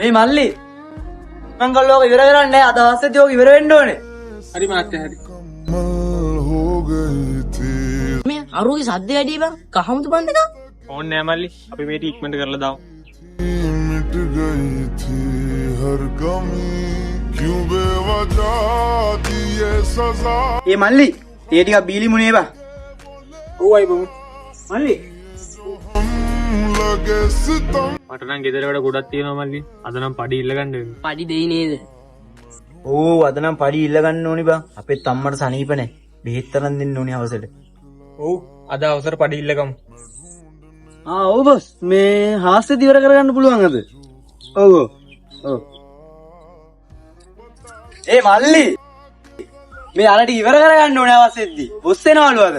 මේ මල්ලි මංගල් ලෝක ඉවර කරන්නේ අද හස්සෙත් යෝග ඉවර වෙන්න ඕනේ. හරි මාත්‍ය හරි. මේ අරුගේ සද්ද වැඩි බං කහමුතු බන් එක ඕන්නේ නෑ මල්ලි. අපි මේක ඉක්මනට කරලා දාමු. ඒ මල්ලි තේ ටිකක් බීලි මුනේ බා. ඕයි බමු. මල්ලි මට නම් ගෙදර වැඩ ගොඩක් තියෙනවා මල්ලි. අද නම් පඩි ඉල්ල ගන්න වෙනවා. පඩි දෙයි නේද ඕ අද නම් පඩි ඉල්ල ගන්න ඕනි බා. අපේ අම්මට සනීප නැහැ. බෙහෙත් තරම් දෙන්න ඕනි අවසරට. ඔව් අද අවසර පඩි ඉල්ල ගමු. ඔව් බොස් මේ හාස්‍යද ඉවර කරගන්න පුළුවන් අද. ඔව් ඔව්. ඒ මල්ලි මේ අරටි ඉවර කරගන්න ඕනේ අවසෙද්දි. බොස් එනවලු අද.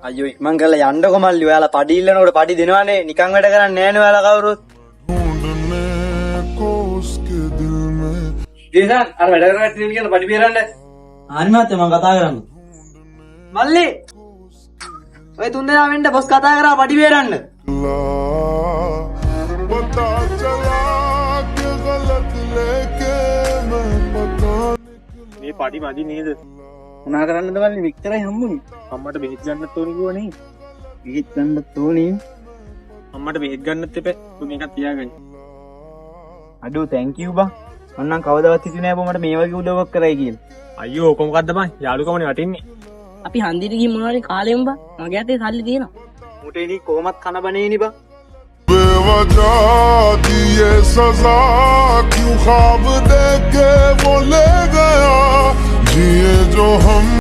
අයියෝ මං කරලා යන්නකො මල්ලි. ඔයාලා පඩි ඉල්ලනකොට පඩි දෙනවනේ. නිකන් වැඩ කරන්නේ නෑනේ ඔයාලා කවුරුත්. දේසන් අර වැඩ කරගෙන ඉන්න කියන පඩි බේරන්න. අනිත් මම කතා කරන්න. මල්ලි ඔය තුන් දෙනා වෙන්න බොස් කතා කරා පඩි බේරන්න. මේ පඩි මදි නේද? මොනා කරන්නද මල්ලි වික්ටරයි හම්බුනේ. අම්මට බෙහෙත් ගන්නත් ඕනේ කිව්වනේ. බෙහෙත් ගන්නත් ඕනේ. අම්මට බෙහෙත් ගන්නත් එපා. ඔබ මේකත් තියාගන්න. අඩෝ තැන්ක් යූ බං. මම නම් කවදාවත් හිතුවේ නෑ බෝ මට මේ වගේ උදව්වක් කරයි කියලා. අයියෝ ඔක මොකද්ද බං? යාළුකමනේ වටින්නේ. අපි හන්දිට ගිහින් මොනවාරි කාලෙම බං මගේ අතේ සල්ලි තියෙනවා මුට ඉනි කොහමත් කන බනේනි බං. बेवजह दी ये सजा क्यों ख्वाब देख के वो ले गया जिए जो हम